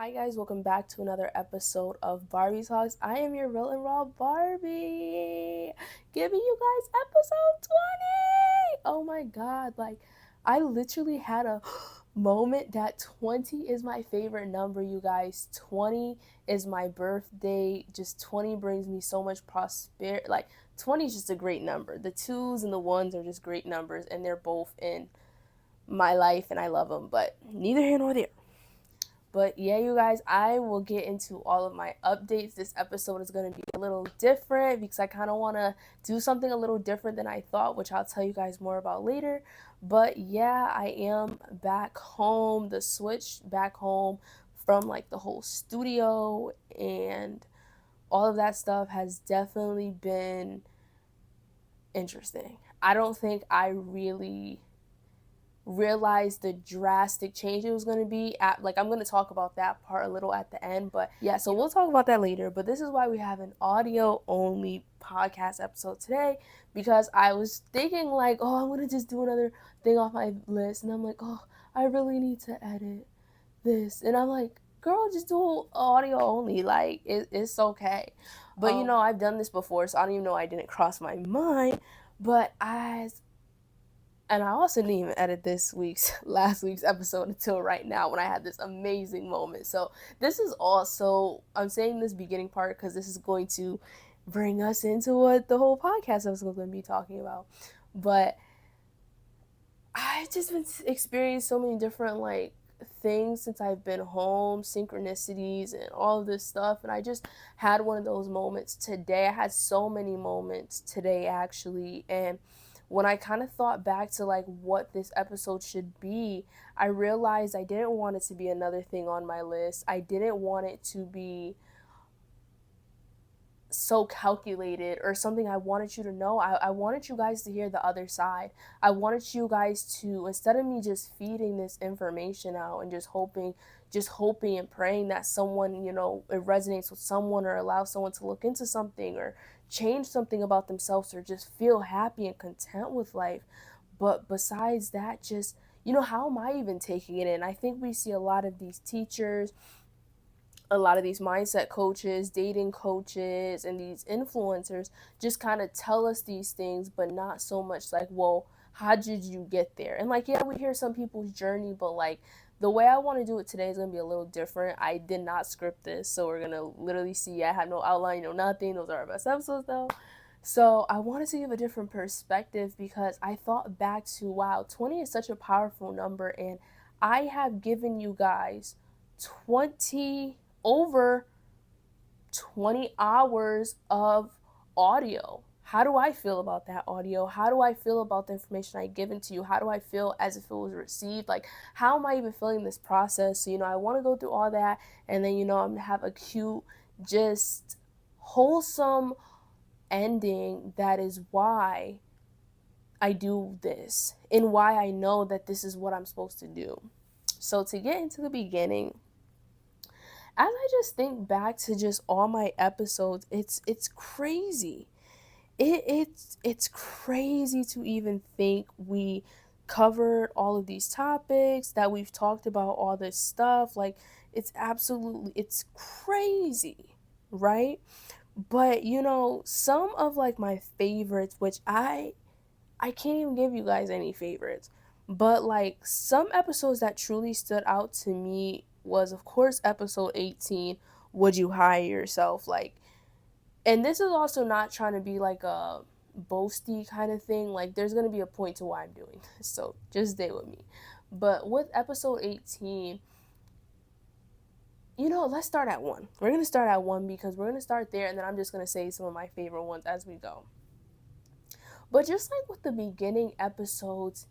Hi guys, welcome back to another episode of Barbie Talks. I am your real and raw Barbie, giving you guys episode 20. Oh my god, I literally had a moment that 20 is my favorite number, you guys. 20 is my birthday. Just 20 brings me so much prosperity. 20 is just a great number. The twos and the ones are just great numbers, and they're both in my life and I love them, but neither here nor there. But yeah, you guys, I will get into all of my updates. This episode is going to be a little different because I kind of want to do something a little different than I thought, which I'll tell you guys more about later. But yeah, I am back home, the switch back home from the whole studio and all of that stuff has definitely been interesting. I don't think I really realized the drastic change it was going to be I'm going to talk about that part a little at the end, but yeah, so we'll talk about that later. But this is why we have an audio only podcast episode today, because I was thinking oh, I'm going to just do another thing off my list, and I'm like, oh, I really need to edit this, and I'm like, girl, just do audio only, it's okay. But I've done this before, so I don't even know, I didn't cross my mind. But I also didn't even edit last week's episode until right now when I had this amazing moment. So this is also, I'm saying this beginning part because this is going to bring us into what the whole podcast is going to be talking about. But I've just been experiencing so many different things since I've been home, synchronicities and all of this stuff. And I just had one of those moments today. I had so many moments today actually. And when I kind of thought back to what this episode should be, I realized I didn't want it to be another thing on my list. I didn't want it to be so calculated or something. I wanted you to know. I wanted you guys to hear the other side. I wanted you guys to, instead of me just feeding this information out and just hoping and praying that someone, it resonates with someone or allows someone to look into something or change something about themselves or just feel happy and content with life. But besides that, just, how am I even taking it in? I think we see a lot of these teachers, a lot of these mindset coaches, dating coaches, and these influencers just kind of tell us these things, but not so much well, how did you get there? And yeah, we hear some people's journey, but the way I want to do it today is going to be a little different. I did not script this, so we're going to literally see. I have no outline, nothing. Those are our best episodes, though. So I wanted to give a different perspective because I thought back to, wow, 20 is such a powerful number, and I have given you guys 20 over 20 hours of audio. How do I feel about that audio? How do I feel about the information I given to you? How do I feel as if it was received? How am I even feeling this process? So, I want to go through all that, and then, I'm going to have a cute, just wholesome ending. That is why I do this and why I know that this is what I'm supposed to do. So to get into the beginning, as I just think back to just all my episodes, it's crazy. It's crazy to even think we covered all of these topics, that we've talked about all this stuff. It's crazy, right? But some of my favorites, which I can't even give you guys any favorites, but some episodes that truly stood out to me was, of course, episode 18, Would You Hire Yourself? And this is also not trying to be a boasty kind of thing. There's going to be a point to why I'm doing this, so just stay with me. But with episode 18, let's start at 1. We're going to start at 1 because we're going to start there, and then I'm just going to say some of my favorite ones as we go. But just like with the beginning episodes,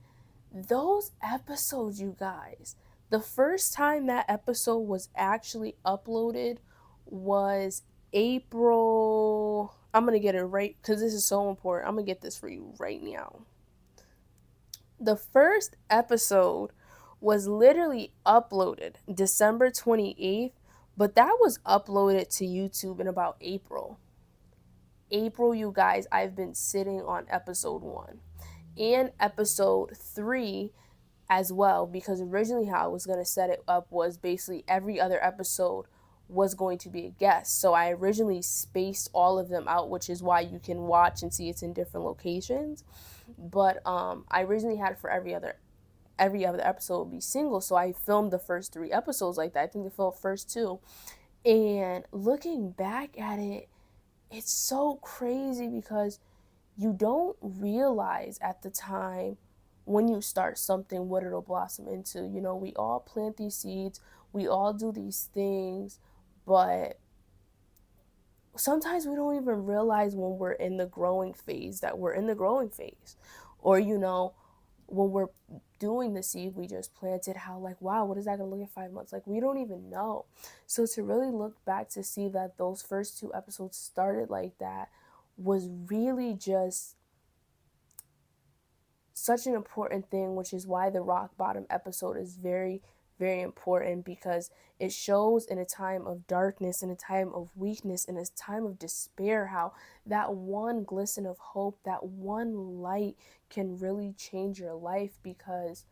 those episodes, you guys, the first time that episode was actually uploaded was April. I'm going to get it right because this is so important. I'm going to get this for you right now. The first episode was literally uploaded December 28th, but that was uploaded to YouTube in about April. You guys, I've been sitting on episode 1. And episode 3 as well, because originally how I was going to set it up was basically every other episode was going to be a guest. So I originally spaced all of them out, which is why you can watch and see it's in different locations. But I originally had it for every other episode would be single. So I filmed the first 3 episodes like that. I think the first 2. And looking back at it, it's so crazy because you don't realize at the time when you start something what it'll blossom into. We all plant these seeds, we all do these things, but sometimes we don't even realize when we're in the growing phase that we're in the growing phase. Or, when we're doing the seed we just planted, how, like, wow, what is that gonna look at 5 months? Like, we don't even know. So to really look back to see that those first 2 episodes started like that was really just such an important thing, which is why the rock bottom episode is very, very important, because it shows in a time of darkness, in a time of weakness, in a time of despair, how that one glisten of hope, that one light can really change your life, because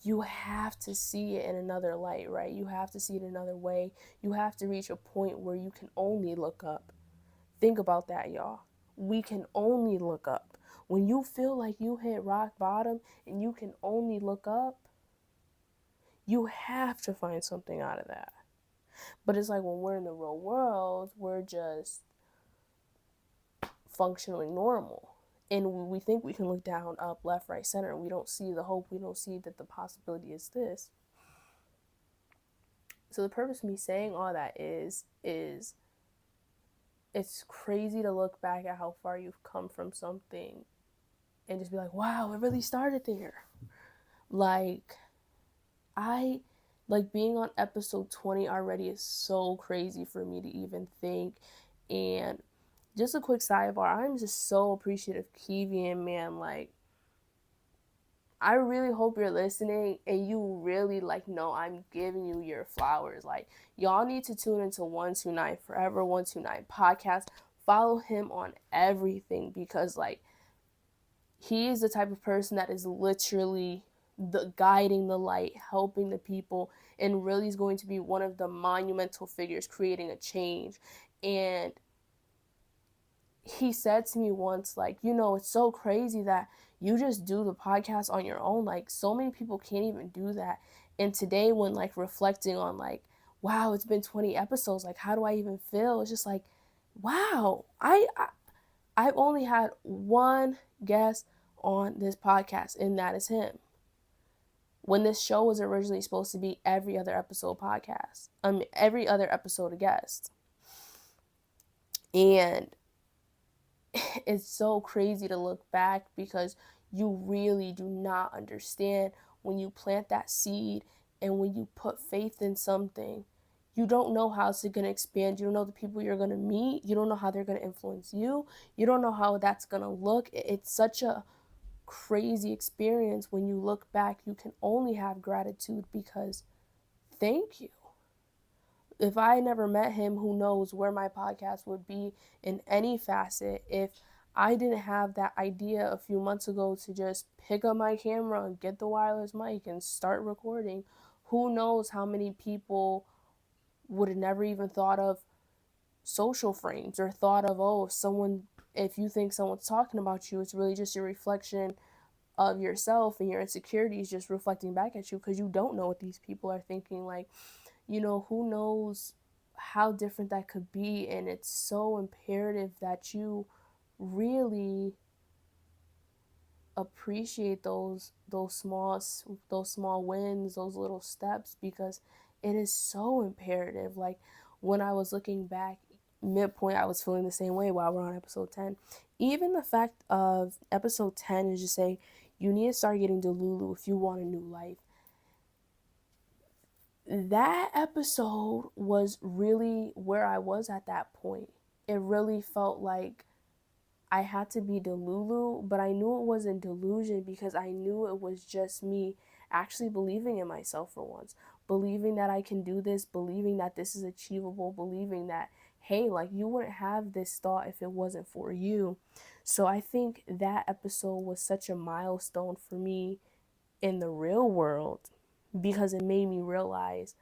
you have to see it in another light, right? You have to see it another way. You have to reach a point where you can only look up. Think about that, y'all. We can only look up. When you feel like you hit rock bottom and you can only look up, you have to find something out of that. But it's like when we're in the real world, we're just functionally normal. And we think we can look down, up, left, right, center, and we don't see the hope. We don't see that the possibility is this. So the purpose of me saying all that is it's crazy to look back at how far you've come from something and just be like, wow, it really started there. Like, I like being on episode 20 already is so crazy for me to even think. And just a quick sidebar, I'm just so appreciative, Kevian, man. Like, I really hope you're listening and you really, like, know I'm giving you your flowers. Like, y'all need to tune into 129 Forever, 129 Podcast. Follow him on everything, because, like, he is the type of person that is literally guiding the light, helping the people, and really is going to be one of the monumental figures creating a change. And he said to me once, like, it's so crazy that you just do the podcast on your own. Like, so many people can't even do that. And today, when, like, reflecting on, like, wow, it's been 20 episodes, like, how do I even feel? It's just like, wow, I've only had one guest on this podcast, and that is him. When this show was originally supposed to be every other episode podcast, every other episode a guest. And it's so crazy to look back, because you really do not understand when you plant that seed and when you put faith in something. You don't know how it's going to expand. You don't know the people you're going to meet. You don't know how they're going to influence you. You don't know how that's going to look. It's such a crazy experience. When you look back, you can only have gratitude, because thank you. If I never met him, who knows where my podcast would be in any facet. If I didn't have that idea a few months ago to just pick up my camera and get the wireless mic and start recording, who knows how many people would have never even thought of social frames, or thought of, oh, if you think someone's talking about you, it's really just your reflection of yourself, and your insecurities just reflecting back at you, because you don't know what these people are thinking. Like, who knows how different that could be. And it's so imperative that you really appreciate those small wins, those little steps, because it is so imperative. Like, when I was looking back midpoint, I was feeling the same way while we're on episode 10. Even the fact of episode 10 is just saying you need to start getting Delulu if you want a new life. That episode was really where I was at that point. It really felt like I had to be Delulu, but I knew it wasn't delusion, because I knew it was just me actually believing in myself for once, believing that I can do this, believing that this is achievable, believing that, hey, like, you wouldn't have this thought if it wasn't for you. So I think that episode was such a milestone for me in the real world, because it made me realize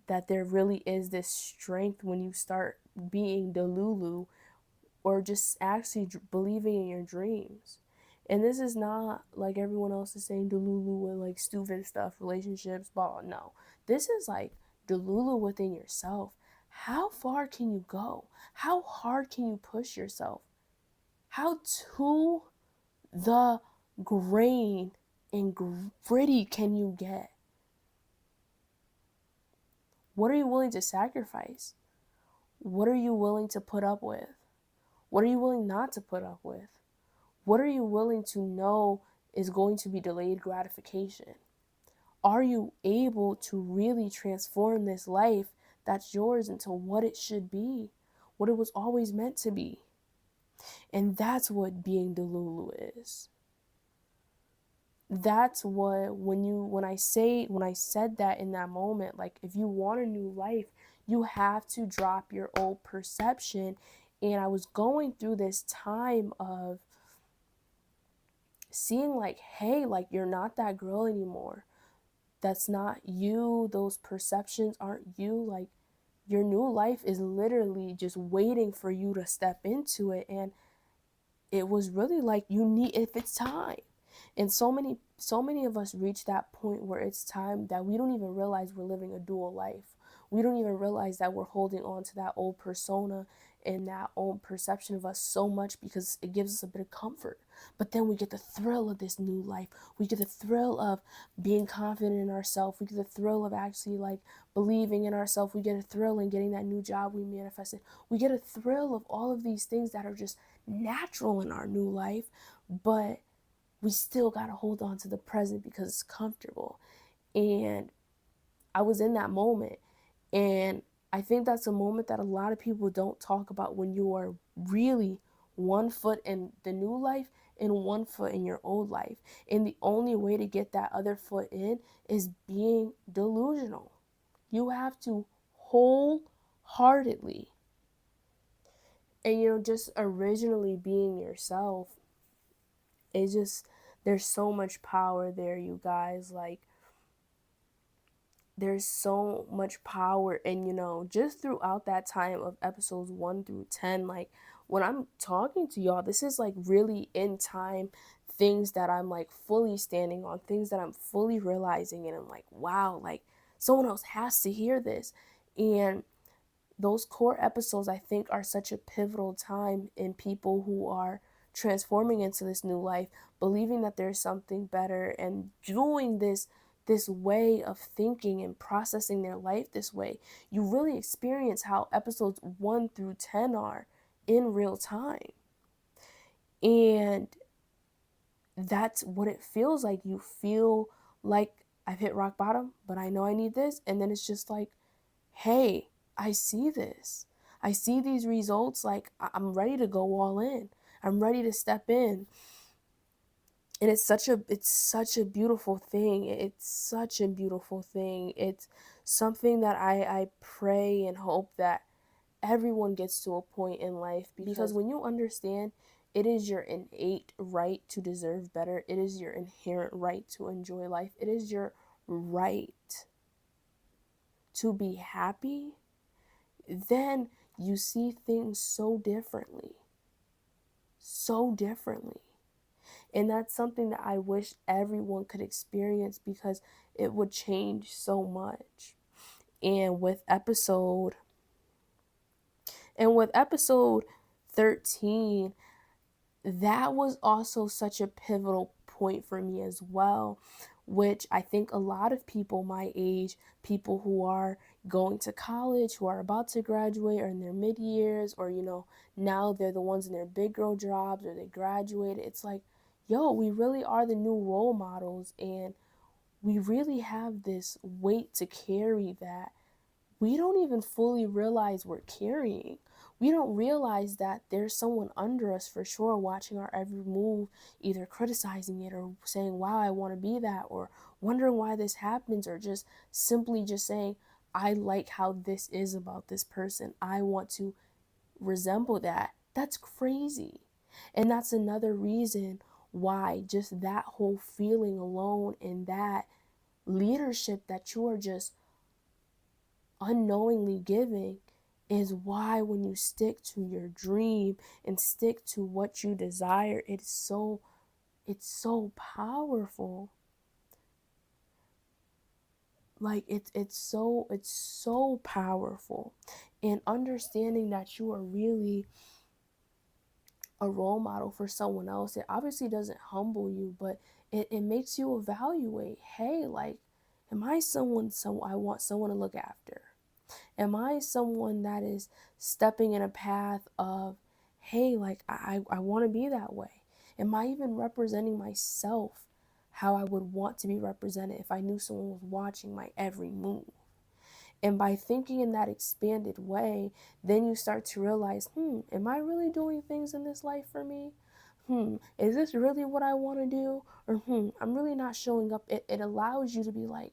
that there really is this strength when you start being Delulu, or just actually believing in your dreams. And this is not like everyone else is saying Delulu with like stupid stuff, relationships, blah. No, this is like Delulu within yourself. How far can you go? How hard can you push yourself? How to the grain and gritty can you get? What are you willing to sacrifice? What are you willing to put up with? What are you willing not to put up with? What are you willing to know is going to be delayed gratification? Are you able to really transform this life that's yours into what it should be, what it was always meant to be? And that's what being Delulu is. That's what, when I said that in that moment, like, if you want a new life, you have to drop your old perception. And I was going through this time of seeing like, hey, like, you're not that girl anymore. That's not you. Those perceptions aren't you. Like, your new life is literally just waiting for you to step into it. And it was really like, you need, if it's time. And so many of us reach that point where it's time that we don't even realize we're living a dual life. We don't even realize that we're holding on to that old persona and that old perception of us so much, because it gives us a bit of comfort. But then we get the thrill of this new life. We get the thrill of being confident in ourselves. We get the thrill of actually like believing in ourselves. We get a thrill in getting that new job we manifested. We get a thrill of all of these things that are just natural in our new life. But we still got to hold on to the present because it's comfortable. And I was in that moment. And I think that's a moment that a lot of people don't talk about, when you are really one foot in the new life and one foot in your old life. And the only way to get that other foot in is being delusional. You have to wholeheartedly, and just originally being yourself. It's just, there's so much power there, you guys. Like, there's so much power. And just throughout that time of episodes 1 through 10, like, when I'm talking to y'all, this is like really in time things that I'm like fully standing on, things that I'm fully realizing. And I'm like, wow, like, someone else has to hear this. And those core episodes, I think, are such a pivotal time in people who are transforming into this new life, believing that there's something better, and doing this way of thinking and processing their life this way. You really experience how episodes 1 through 10 are in real time. And that's what it feels like. You feel like, I've hit rock bottom, but I know I need this. And then it's just like, hey, I see this. I see these results. Like, I'm ready to go all in. I'm ready to step in. And it's such a beautiful thing. It's such a beautiful thing. It's something that I pray and hope that everyone gets to a point in life, because when you understand, it is your innate right to deserve better. It is your inherent right to enjoy life. It is your right to be happy. Then you see things so differently. So differently. And that's something that I wish everyone could experience, because it would change so much. And with episode and with episode 13, that was also such a pivotal point for me as well, which I think a lot of people my age, people who are going to college, who are about to graduate, or in their mid years, or now they're the ones in their big girl jobs, or they graduated. It's like, yo, we really are the new role models, and we really have this weight to carry that we don't even fully realize we're carrying. We don't realize that there's someone under us for sure, watching our every move, either criticizing it, or saying, wow, I want to be that, or wondering why this happens, or just simply just saying, I like how this is about this person. I want to resemble that. That's crazy. And that's another reason Why? Just that whole feeling alone and that leadership that you are just unknowingly giving is why when you stick to your dream and stick to what you desire, it's so powerful. Like it's so powerful. And understanding that you are really a role model for someone else, it obviously doesn't humble you, but it makes you evaluate, hey, like, am I someone so I want someone to look after? Am I someone that is stepping in a path of, hey, like I want to be that way? Am I even representing myself how I would want to be represented if I knew someone was watching my every move? And by thinking in that expanded way, then you start to realize, am I really doing things in this life for me? Is this really what I want to do? Or, I'm really not showing up. It allows you to be like,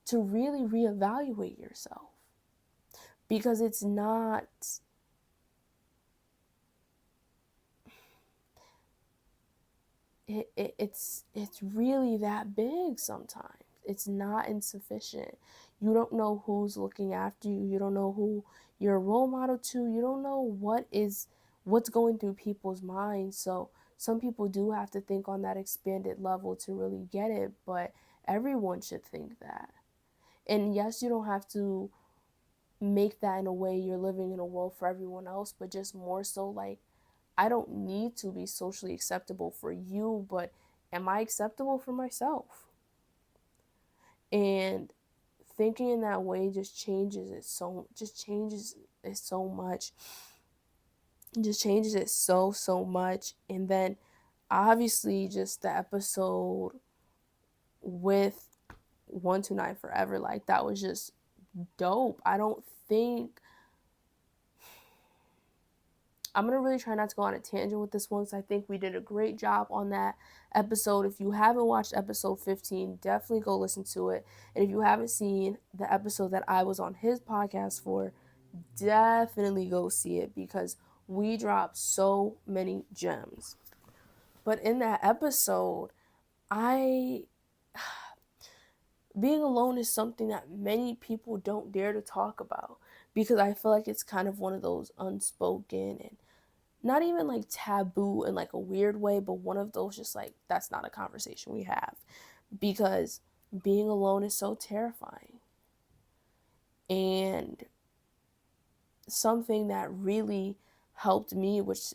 to really reevaluate yourself, because it's really that big sometimes. It's not insufficient. You don't know who's looking after you. You don't know who you're a role model to. You don't know what's going through people's minds. So some people do have to think on that expanded level to really get it, but everyone should think that. And yes, you don't have to make that in a way you're living in a world for everyone else, but just more so like, I don't need to be socially acceptable for you, but am I acceptable for myself? And thinking in that way just changes it so much. It just changes it so much. And then obviously just the episode with 129 Forever, like that was just dope. I don't think I'm going to really try not to go on a tangent with this one, because I think we did a great job on that episode. If you haven't watched episode 15, definitely go listen to it. And if you haven't seen the episode that I was on his podcast for, definitely go see it, because we dropped so many gems. But in that episode, I being alone is something that many people don't dare to talk about, because I feel like it's kind of one of those unspoken and not even like taboo in like a weird way, but one of those just like, that's not a conversation we have, because being alone is so terrifying. And something that really helped me, which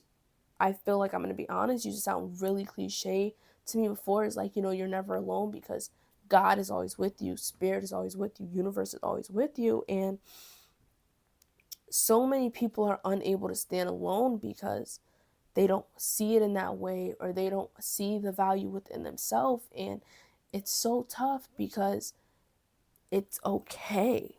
I feel like, I'm going to be honest, you just sound really cliche to me before, is like, you're never alone, because God is always with you, spirit is always with you, universe is always with you. And so many people are unable to stand alone because they don't see it in that way, or they don't see the value within themselves. And it's so tough, because it's okay.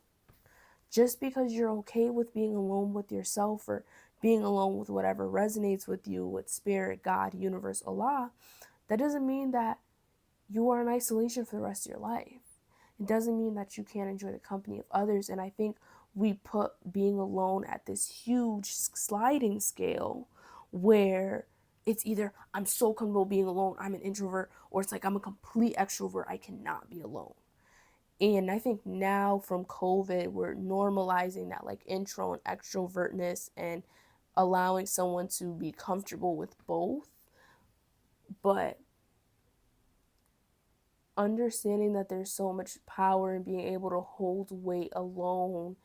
Just because you're okay with being alone with yourself, or being alone with whatever resonates with you, with spirit, God, universe, Allah, that doesn't mean that you are in isolation for the rest of your life. It doesn't mean that you can't enjoy the company of others. And I think we put being alone at this huge sliding scale, where it's either I'm so comfortable being alone, I'm an introvert, or it's like I'm a complete extrovert, I cannot be alone. And I think now from COVID, we're normalizing that like intro and extrovertness, and allowing someone to be comfortable with both. But understanding that there's so much power in being able to hold weight alone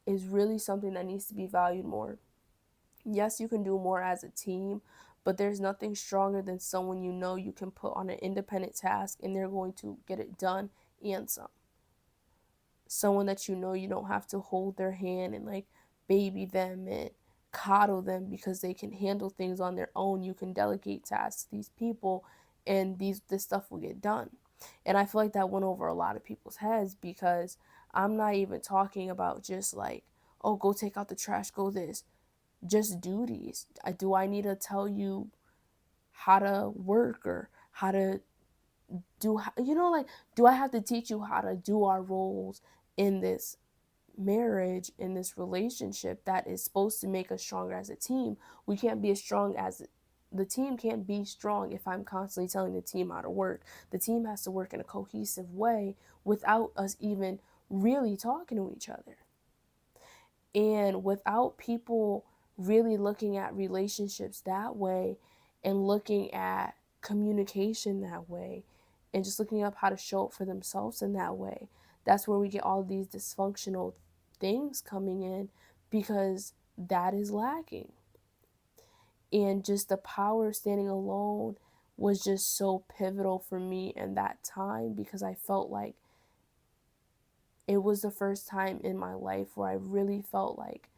is really something that needs to be valued more. Yes, you can do more as a team, but there's nothing stronger than someone you can put on an independent task and they're going to get it done and some. Someone that you don't have to hold their hand and like baby them and coddle them, because they can handle things on their own. You can delegate tasks to these people, and this stuff will get done. And I feel like that went over a lot of people's heads, because I'm not even talking about just like, oh, go take out the trash, go this. Just duties. Do I need to tell you how to work, or how to do, like, do I have to teach you how to do our roles in this marriage, in this relationship that is supposed to make us stronger as a team? We can't be as strong as the team can't be strong if I'm constantly telling the team how to work. The team has to work in a cohesive way without us even really talking to each other. And without people really looking at relationships that way and looking at communication that way and just looking up how to show up for themselves in that way, that's where we get all these dysfunctional things coming in, because that is lacking. And just the power of standing alone was just so pivotal for me in that time, because I felt like it was the first time in my life where I really felt like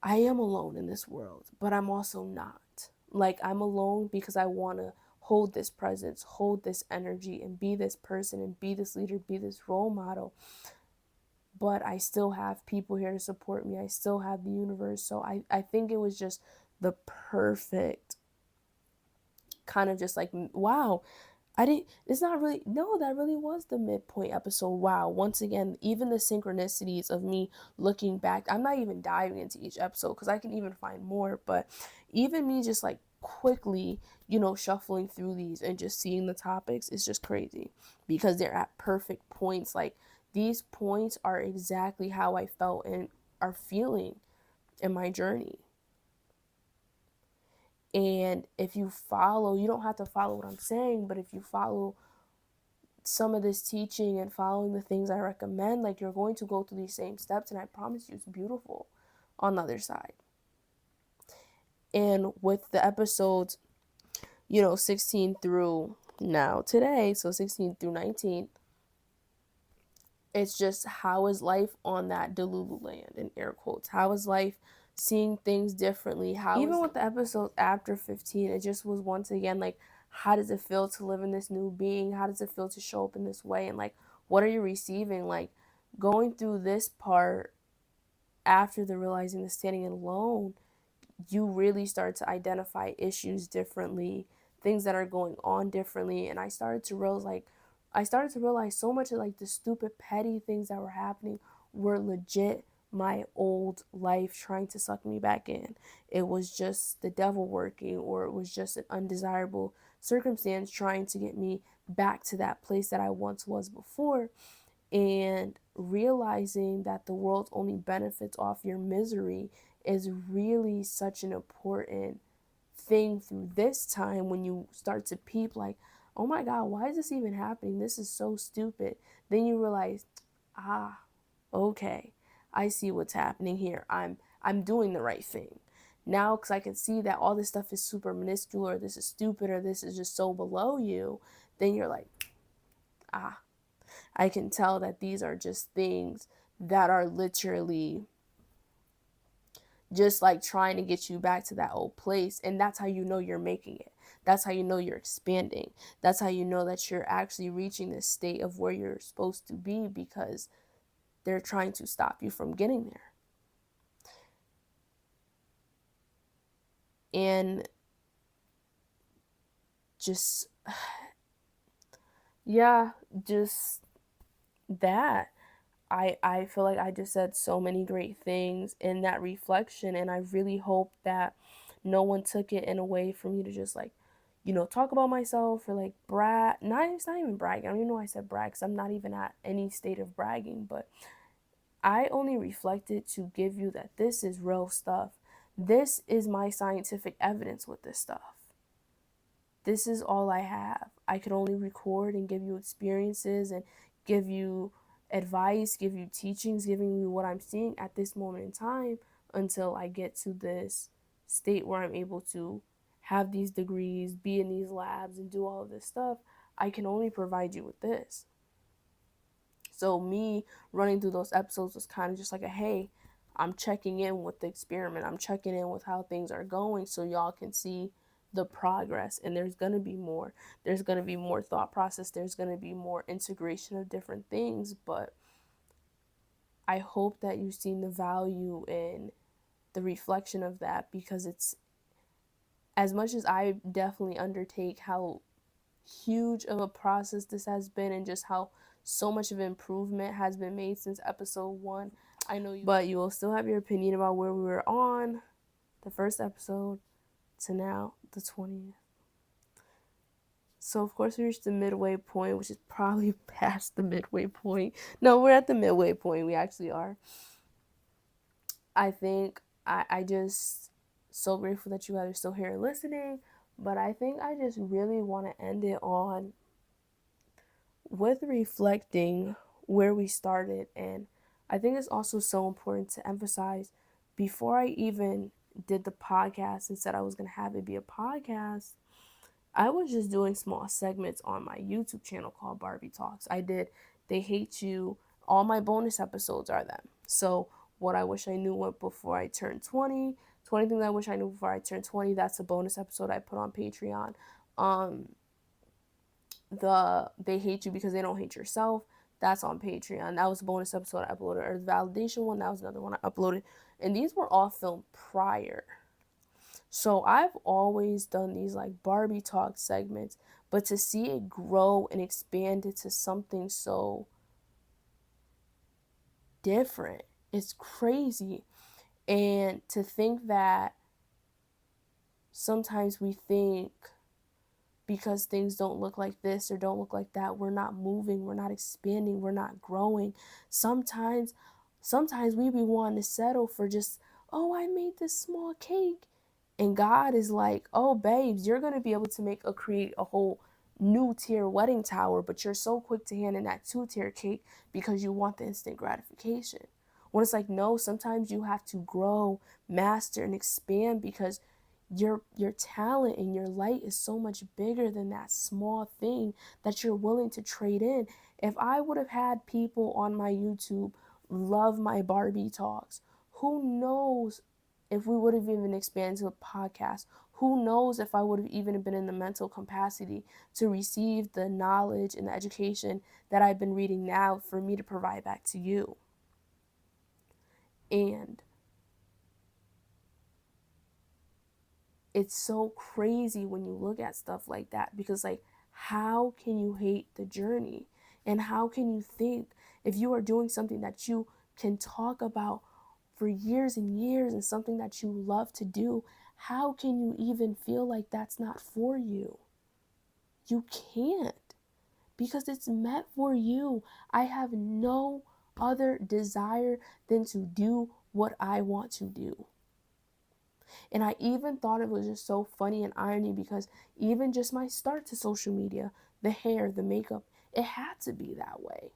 I am alone in this world, but I'm also not. Like, I'm alone because I want to hold this presence, hold this energy, and be this person, and be this leader, be this role model. But I still have people here to support me. I still have the universe. So I think it was just the perfect kind of just like, wow, I didn't, it's not really, no, that really was the midpoint episode. Wow. Once again, even the synchronicities of me looking back, I'm not even diving into each episode because I can even find more, but even me just like quickly, shuffling through these and just seeing the topics is just crazy, because they're at perfect points. Like, these points are exactly how I felt and are feeling in my journey. And if you follow, you don't have to follow what I'm saying, but if you follow some of this teaching and following the things I recommend, like, you're going to go through these same steps, and I promise you it's beautiful on the other side. And with the episodes, 16 through now today, so 16 through 19, it's just, how is life on that Delulu land, in air quotes? How is life seeing things differently? How even with the episodes after 15, it just was once again like, how does it feel to live in this new being? How does it feel to show up in this way? And like, what are you receiving? Like, going through this part after the realizing the standing alone, you really start to identify issues differently, things that are going on differently. And I started to realize so much of like the stupid petty things that were happening were legit my old life trying to suck me back in. It was just the devil working, or it was just an undesirable circumstance trying to get me back to that place that I once was before. And realizing that the world only benefits off your misery is really such an important thing through this time, when you start to peep like, oh my god, why is this even happening? This is so stupid. Then you realize, okay, I see what's happening here. I'm doing the right thing now, because I can see that all this stuff is super minuscule, or this is stupid, or this is just so below you. Then you're like, I can tell that these are just things that are literally just like trying to get you back to that old place. And that's how you know you're making it. That's how you know you're expanding. That's how you know that you're actually reaching this state of where you're supposed to be, because they're trying to stop you from getting there. And just, yeah, just that. I feel like I just said so many great things in that reflection, and I really hope that no one took it in a way for me to just like, talk about myself, or like brag. Not, it's not even bragging. I don't even know why I said brag, because I'm not even at any state of bragging, but I only reflected to give you that this is real stuff. This is my scientific evidence with this stuff. This is all I have. I could only record and give you experiences and give you advice, give you teachings, giving you what I'm seeing at this moment in time, until I get to this state where I'm able to have these degrees, be in these labs, and do all of this stuff. I can only provide you with this. So me running through those episodes was kind of just like a, hey, I'm checking in with the experiment. I'm checking in with how things are going, so y'all can see the progress. And there's going to be more. There's going to be more thought process. There's going to be more integration of different things. But I hope that you've seen the value in the reflection of that, because it's, as much as I definitely undertake how huge of a process this has been, and just how so much of improvement has been made since episode 1. I know you, but you will still have your opinion about where we were on the first episode. to now, the 20th. So, of course, we reached the midway point, which is probably past the midway point. No, we're at the midway point. We actually are. I think I just so grateful that you guys are still here listening. But I think I just really want to end it on with reflecting where we started. And I think it's also so important to emphasize before I even did the podcast and said I was going to have it be a podcast, I was just doing small segments on my YouTube channel called Barbie Talks. I did They Hate You. All my bonus episodes are them. So, what I wish I knew what before I turned 20, 20 things I wish I knew before I turned 20, that's a bonus episode I put on Patreon. The They Hate You Because They Don't Hate Yourself, that's on Patreon. That was a bonus episode I uploaded. Or the validation one, that was another one I uploaded. And these were all filmed prior. So I've always done these like Barbie talk segments, but to see it grow and expand into something so different, it's crazy. And to think that sometimes we think because things don't look like this or don't look like that, we're not moving, we're not expanding, we're not growing. Sometimes we be wanting to settle for just, oh, I made this small cake. And God is like, oh, babes, you're going to be able to create a whole new tier wedding tower, but you're so quick to hand in that 2-tier cake because you want the instant gratification. When it's like, no, sometimes you have to grow, master, and expand because your talent and your light is so much bigger than that small thing that you're willing to trade in. If I would have had people on my YouTube love my Barbie talks, who knows if we would have even expanded to a podcast? Who knows if I would have even been in the mental capacity to receive the knowledge and the education that I've been reading now for me to provide back to you? And it's so crazy when you look at stuff like that because, like, how can you hate the journey? And how can you think if you are doing something that you can talk about for years and years and something that you love to do, how can you even feel like that's not for you? You can't, because it's meant for you. I have no other desire than to do what I want to do. And I even thought it was just so funny and irony because even just my start to social media, the hair, the makeup, it had to be that way.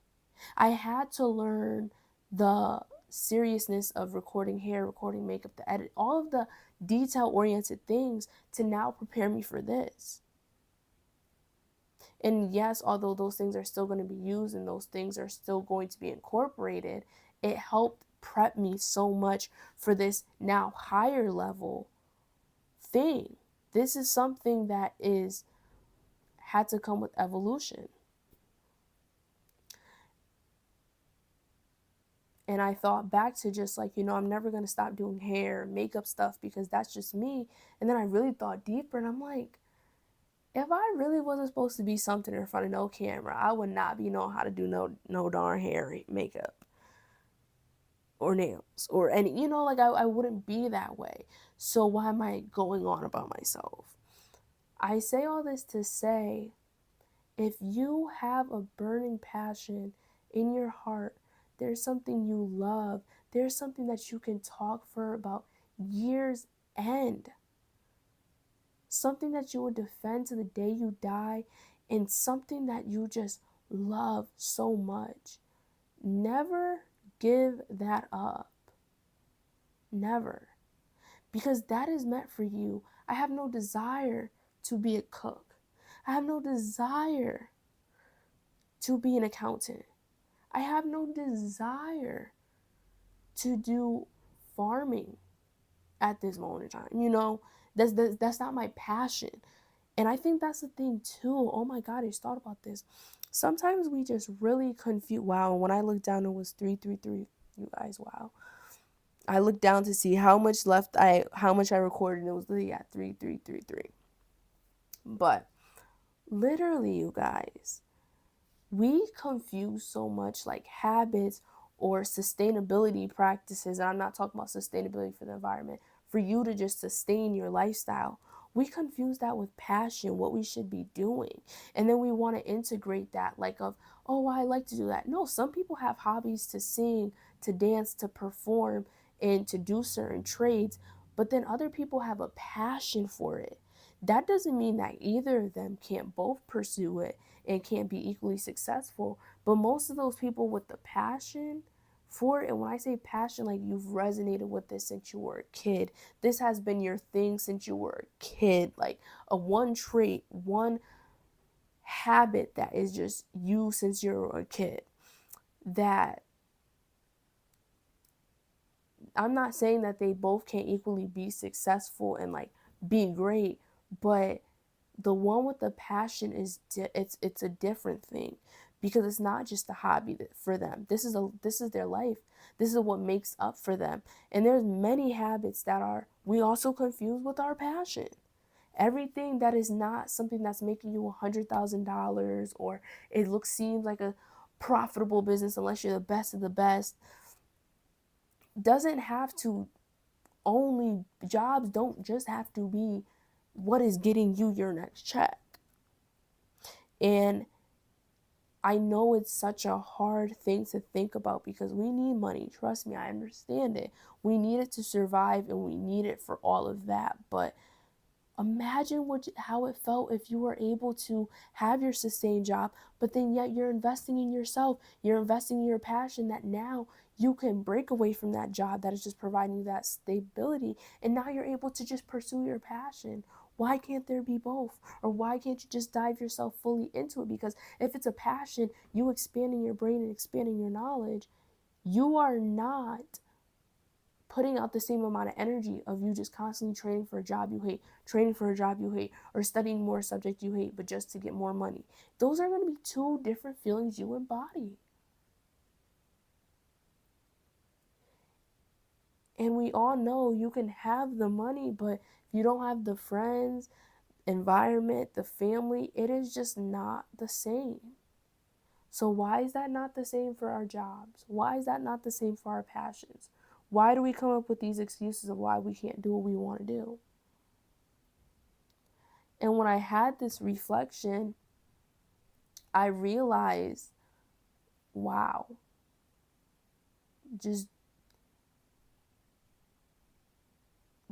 I had to learn the seriousness of recording hair, recording makeup, the edit, all of the detail oriented things to now prepare me for this. And yes, although those things are still going to be used and those things are still going to be incorporated, it helped prep me so much for this now higher level thing. This is something that is had to come with evolution. And I thought back to just like, I'm never going to stop doing hair, makeup stuff because that's just me. And then I really thought deeper and I'm like, if I really wasn't supposed to be something in front of no camera, I would not be knowing how to do no darn hair, makeup, or nails, or any, like I wouldn't be that way. So why am I going on about myself? I say all this to say, if you have a burning passion in your heart, there's something you love, there's something that you can talk for about years end, something that you would defend to the day you die, and something that you just love so much, never give that up. Never. Because that is meant for you. I have no desire to be a cook. I have no desire to be an accountant. I have no desire to do farming at this moment in time. That's not my passion. And I think that's the thing too. Oh my God, I just thought about this. Sometimes we just really confuse. Wow, when I looked down, it was 333. You guys, wow. I looked down to see how much I recorded, and it was literally at 3333. But literally, you guys, we confuse so much like habits or sustainability practices. And I'm not talking about sustainability for the environment, for you to just sustain your lifestyle. We confuse that with passion, what we should be doing. And then we want to integrate that like of, oh, I like to do that. No, some people have hobbies to sing, to dance, to perform, and to do certain trades, but then other people have a passion for it. That doesn't mean that either of them can't both pursue it and can't be equally successful. But most of those people with the passion for it, and when I say passion, like you've resonated with this since you were a kid. This has been your thing since you were a kid. Like a one trait, one habit that is just you since you're a kid. That I'm not saying that they both can't equally be successful and like be great, but the one with the passion is it's a different thing, because it's not just a hobby for them. This is their life. This is what makes up for them. And there's many habits that are we also confuse with our passion. Everything that is not something that's making you $100,000, or it looks seems like a profitable business unless you're the best of the best, doesn't have to only jobs don't just have to be what is getting you your next check. And I know it's such a hard thing to think about because we need money. Trust me, I understand it. We need it to survive and we need it for all of that. But imagine how it felt if you were able to have your sustained job, but then yet you're investing in yourself. You're investing in your passion, that now you can break away from that job that is just providing you that stability. And now you're able to just pursue your passion. Why can't there be both? Or why can't you just dive yourself fully into it? Because if it's a passion, you expanding your brain and expanding your knowledge, you are not putting out the same amount of energy of you just constantly training for a job you hate, training for a job you hate, or studying more subject you hate, but just to get more money. Those are going to be two different feelings you embody. And we all know you can have the money, but if you don't have the friends, environment, the family, it is just not the same. So why is that not the same for our jobs? Why is that not the same for our passions? Why do we come up with these excuses of why we can't do what we want to do? And when I had this reflection, I realized, wow, just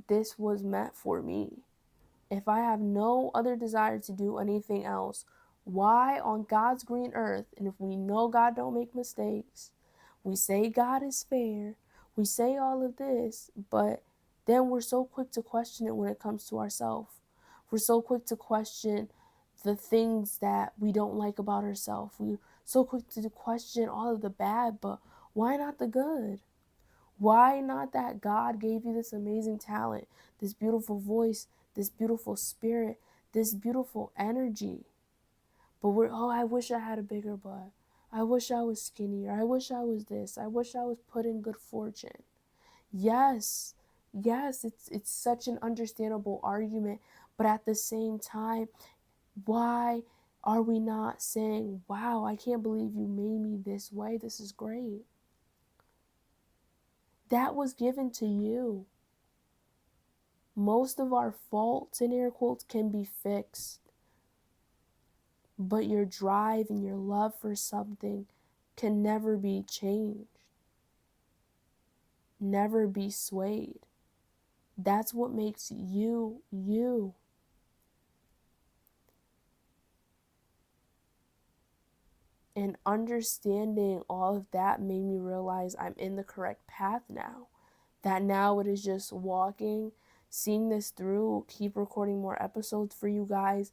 this was meant for me. If I have no other desire to do anything else, why on God's green earth, and if we know God don't make mistakes, we say God is fair, we say all of this, but then we're so quick to question it when it comes to ourselves. We're so quick to question the things that we don't like about ourselves. We're so quick to question all of the bad, but why not the good? Why not that God gave you this amazing talent, this beautiful voice, this beautiful spirit, this beautiful energy? But oh, I wish I had a bigger butt. I wish I was skinnier. I wish I was this. I wish I was put in good fortune. Yes, yes, it's such an understandable argument. But at the same time, why are we not saying, wow, I can't believe you made me this way. This is great. That was given to you. Most of our faults, in air quotes, can be fixed. But your drive and your love for something can never be changed, never be swayed. That's what makes you, you. And understanding all of that made me realize I'm in the correct path now. That now it is just walking, seeing this through, keep recording more episodes for you guys,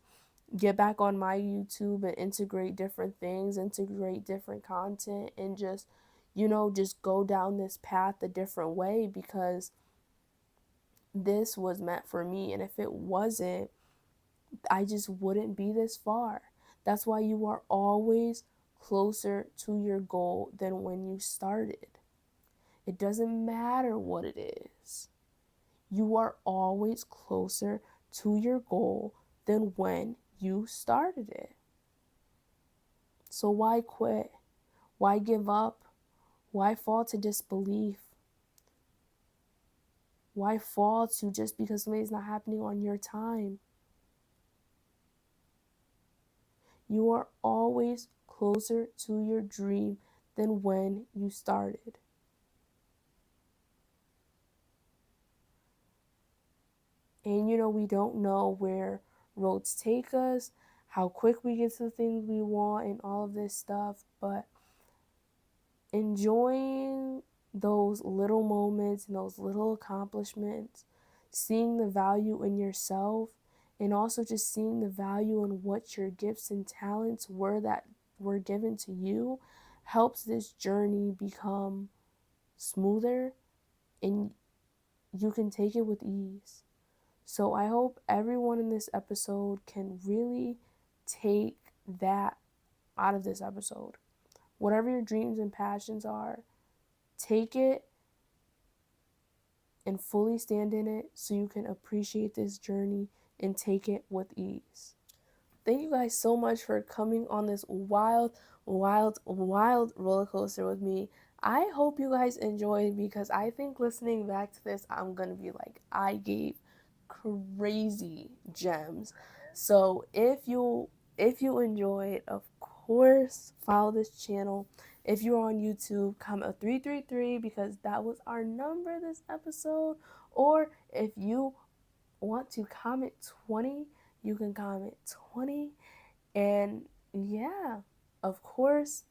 get back on my YouTube and integrate different things, integrate different content, and just, just go down this path a different way, because this was meant for me. And if it wasn't, I just wouldn't be this far. That's why you are always closer to your goal than when you started. It doesn't matter what it is. You are always closer to your goal than when you started it. So why quit? Why give up? Why fall to disbelief? Why fall to just because something's not happening on your time? You are always closer to your dream than when you started. And we don't know where roads take us, how quick we get to the things we want, and all of this stuff, but enjoying those little moments and those little accomplishments, seeing the value in yourself, and also just seeing the value in what your gifts and talents were that were given to you helps this journey become smoother, and you can take it with ease. So I hope everyone in this episode can really take that out of this episode. Whatever your dreams and passions are, take it and fully stand in it so you can appreciate this journey and take it with ease. Thank you guys so much for coming on this wild, wild, wild roller coaster with me. I hope you guys enjoyed, because I think listening back to this, I'm going to be like, I gave crazy gems. So if you enjoyed, of course, follow this channel. If you're on YouTube, comment a 333 because that was our number this episode. Or if you want to comment 20, you can comment 20. And yeah, of course,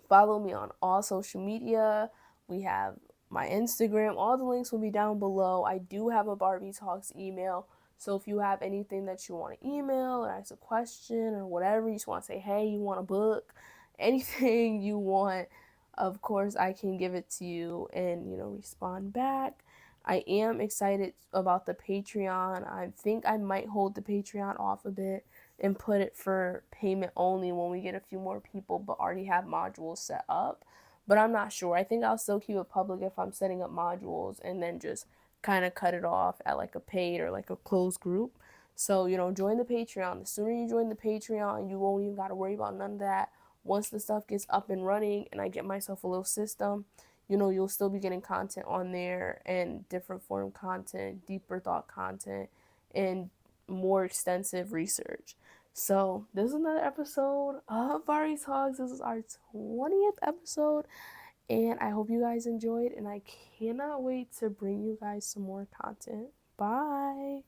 follow me on all social media. We have my Instagram. All the links will be down below. I do have a Barbie Talks email. So if you have anything that you want to email or ask a question or whatever, you just want to say, hey, you want a book, anything you want, of course, I can give it to you and, respond back. I am excited about the Patreon. I think I might hold the Patreon off a bit and put it for payment only when we get a few more people, but already have modules set up. But I'm not sure. I think I'll still keep it public if I'm setting up modules, and then just kind of cut it off at like a paid or like a closed group. So, join the Patreon. The sooner you join the Patreon, you won't even got to worry about none of that. Once the stuff gets up and running and I get myself a little system, you'll still be getting content on there, and different form content, deeper thought content, and more extensive research. So this is another episode of Bari Talks. This is our 20th episode, and I hope you guys enjoyed, and I cannot wait to bring you guys some more content. Bye.